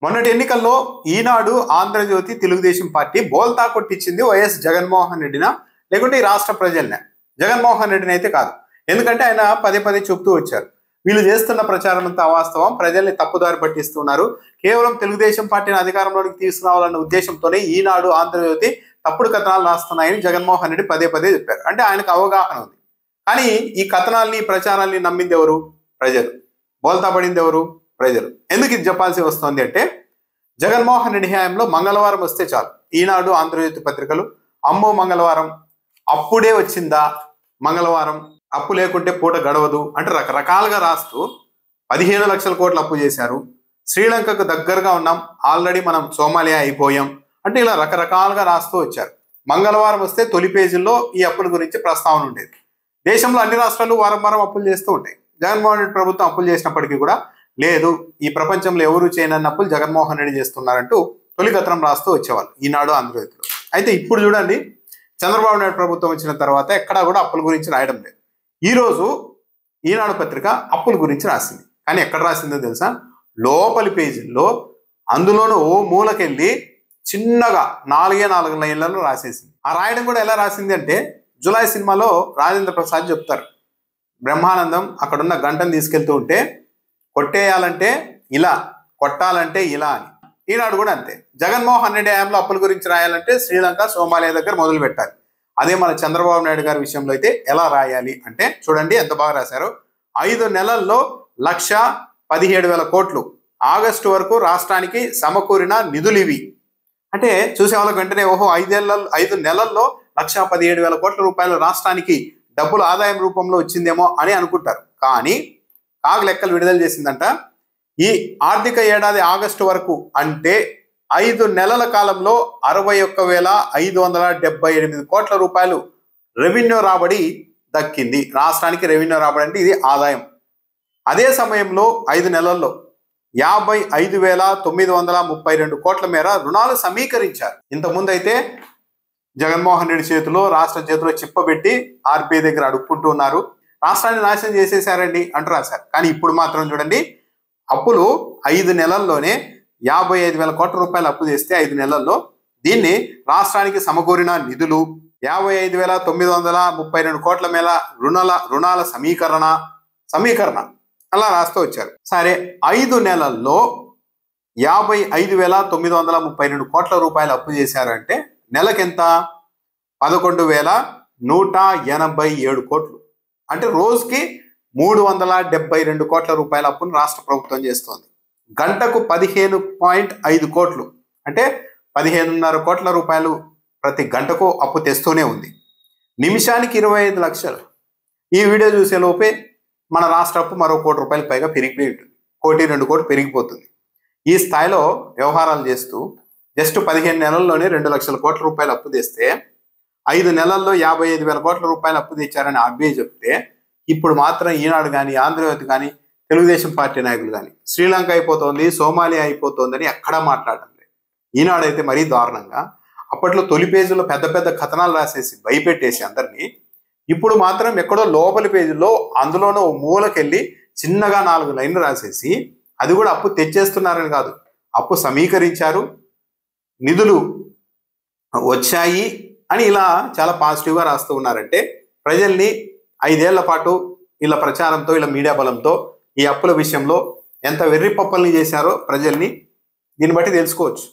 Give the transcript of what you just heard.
మొన్నటి ఎన్నికల్లో ఈనాడు, ఆంధ్రజ్యోతి, తెలుగుదేశం పార్టీ బోల్తా కొట్టించింది వైఎస్ జగన్మోహన్ రెడ్డినా లేకుంటే ఈ రాష్ట్ర ప్రజల్నే. జగన్మోహన్ రెడ్డిని అయితే కాదు. ఎందుకంటే ఆయన పదే పదే చెప్తూ వచ్చారు, వీళ్ళు చేస్తున్న ప్రచారం అంతా అవాస్తవం, ప్రజల్ని తప్పుదారి పట్టిస్తున్నారు, కేవలం తెలుగుదేశం పార్టీని అధికారంలోకి తీసుకురావాలన్న ఉద్దేశంతోనే ఈనాడు, ఆంధ్రజ్యోతి తప్పుడు కథనాలు రాస్తున్నాయని జగన్మోహన్ రెడ్డి పదే పదే చెప్పారు. అంటే ఆయనకు అవగాహన ఉంది. కానీ ఈ కథనాల్ని, ప్రచారాల్ని నమ్మింది ఎవరు? ప్రజలు. బోల్తా పడింది ఎవరు? ప్రజలు. ఎందుకు ఇది చెప్పాల్సి వస్తుంది అంటే, జగన్మోహన్ రెడ్డి హయాంలో మంగళవారం వస్తే చాలు ఈనాడు, ఆంధ్రజ్యోతి పత్రికలు అమ్మో మంగళవారం, అప్పుడే వచ్చిందా మంగళవారం, అప్పు లేకుంటే పూట గడవదు అంటే రకరకాలుగా రాస్తూ 15 లక్షల కోట్లు అప్పు చేశారు, శ్రీలంకకు దగ్గరగా ఉన్నాం, ఆల్రెడీ మనం సోమాలియా అయిపోయాం అంటే ఇలా రకరకాలుగా రాస్తూ వచ్చారు. మంగళవారం వస్తే తొలి పేజీల్లో ఈ అప్పుల గురించి ప్రస్తావన ఉండేది. దేశంలో అన్ని రాష్ట్రాలు వారం వారం అప్పులు చేస్తూ ఉంటాయి. జగన్మోహన్ రెడ్డి ప్రభుత్వం అప్పులు చేసినప్పటికీ కూడా లేదు, ఈ ప్రపంచంలో ఎవరు చేయనన్న అప్పులు జగన్మోహన్ రెడ్డి చేస్తున్నారంటూ తొలి కథనం రాస్తూ వచ్చేవాళ్ళు ఈనాడు, ఆంధ్రజ్యోతిలో. అయితే ఇప్పుడు చూడండి, చంద్రబాబు నాయుడు ప్రభుత్వం వచ్చిన తర్వాత ఎక్కడా కూడా అప్పుల గురించి రాయడం లేదు. ఈరోజు ఈనాడు పత్రిక అప్పుల గురించి రాసింది. కానీ ఎక్కడ రాసిందో తెలుసా? లోపలి పేజీల్లో అందులోనూ ఓ మూలకెళ్ళి చిన్నగా 4 లైన్లలో రాసేసింది. ఆ రాయడం కూడా ఎలా రాసింది అంటే, జులై సినిమాలో రాజేంద్ర ప్రసాద్ చెప్తారు, బ్రహ్మానందం అక్కడున్న గంటను తీసుకెళ్తూ ఉంటే కొట్టేయాలంటే ఇలా, కొట్టాలంటే ఇలా అని. ఈనాడు కూడా అంతే. జగన్మోహన్ రెడ్డి హయాంలో అప్పుల గురించి రాయాలంటే శ్రీలంక, సోమాలియా దగ్గర మొదలు పెట్టాలి. అదే మన చంద్రబాబు నాయుడు గారి విషయంలో అయితే ఎలా రాయాలి అంటే చూడండి ఎంత బాగా రాశారు. 5 నెలల్లో 1,17,000 కోట్లు ఆగస్టు వరకు రాష్ట్రానికి సమకూరిన నిధులు ఇవి అంటే చూసే వాళ్ళకి వెంటనే ఓహో 5 నెలల్లో 1,17,000 కోట్ల రూపాయలు రాష్ట్రానికి డబ్బులు ఆదాయం రూపంలో వచ్చిందేమో అని అనుకుంటారు. కానీ కాగ్ లెక్కలు విడుదల చేసిందంట, ఈ ఆర్థిక ఏడాది ఆగస్టు వరకు అంటే 5 నెలల కాలంలో 61,578 కోట్ల రూపాయలు రెవెన్యూ రాబడి దక్కింది. రాష్ట్రానికి రెవెన్యూ రాబడి అంటే ఇది ఆదాయం. అదే సమయంలో 5 నెలల్లో 55,932 కోట్ల మేర రుణాలు సమీకరించారు. ఇంతకుముందు అయితే జగన్మోహన్ రెడ్డి చేతిలో, రాష్ట్ర చేతిలో చిప్పబెట్టి ఆర్బీఐ దగ్గర అడుక్కుంటూ ఉన్నారు, రాష్ట్రాన్ని నాశనం చేసేసారండి అంటూ రాశారు. కానీ ఇప్పుడు మాత్రం చూడండి, అప్పులు 5 నెలల్లోనే 55,000 కోట్ల రూపాయలు అప్పు చేస్తే 5 నెలల్లో దీన్ని రాష్ట్రానికి సమకూరిన నిధులు 55,932 కోట్ల మేర రుణాల సమీకరణ అలా రాస్తూ వచ్చారు. సరే, 5 నెలల్లో 55,932 కోట్ల రూపాయలు అప్పు చేశారంటే నెలకెంత? 11,187 కోట్లు. అంటే రోజుకి 372 కోట్ల రూపాయల అప్పును రాష్ట్ర ప్రభుత్వం చేస్తోంది. గంటకు 15.5 కోట్లు అంటే 15.5 కోట్ల రూపాయలు ప్రతి గంటకు అప్పు తెస్తూనే ఉంది. నిమిషానికి 25 లక్షలు. ఈ వీడియో చూసే లోపే మన రాష్ట్ర అప్పు మరో 1 కోటి రూపాయలు పైగా పెరిగిపోయి ఉంటుంది. 1-2 కోట్లు పెరిగిపోతుంది. ఈ స్థాయిలో వ్యవహారాలు చేస్తూ జస్ట్ 15 నెలల్లోనే 2 లక్షల కోట్ల రూపాయలు అప్పు తెస్తే 5 నెలల్లో 55,000 కోట్ల రూపాయలు అప్పు తెచ్చారని ఆర్బీఐ చెప్తే, ఇప్పుడు మాత్రం ఈనాడు కానీ, ఆంధ్రజ్యోతి కానీ, తెలుగుదేశం పార్టీ నాయకులు కానీ శ్రీలంక అయిపోతుంది, సోమాలియా అయిపోతుందని ఎక్కడా మాట్లాడడం లేదు. ఈనాడు అయితే మరీ దారుణంగా అప్పట్లో తొలి పేజీలో పెద్ద పెద్ద కథనాలు రాసేసి భయపెట్టేసి అందరినీ, ఇప్పుడు మాత్రం ఎక్కడో లోపలి పేజీలో అందులోనూ ఓ మూలకెళ్ళి చిన్నగా 4 లైన్లు రాసేసి, అది కూడా అప్పు తెచ్చేస్తున్నారని కాదు, అప్పు సమీకరించారు, నిధులు వచ్చాయి అని ఇలా చాలా పాజిటివ్గా రాస్తూ ఉన్నారంటే, ప్రజల్ని 5 ఏళ్ల పాటు ఇలా ప్రచారంతో, ఇలా మీడియా బలంతో ఈ అప్పుల విషయంలో ఎంత వెర్రి పప్పల్ని చేశారో ప్రజల్ని దీన్ని బట్టి తెలుసుకోవచ్చు.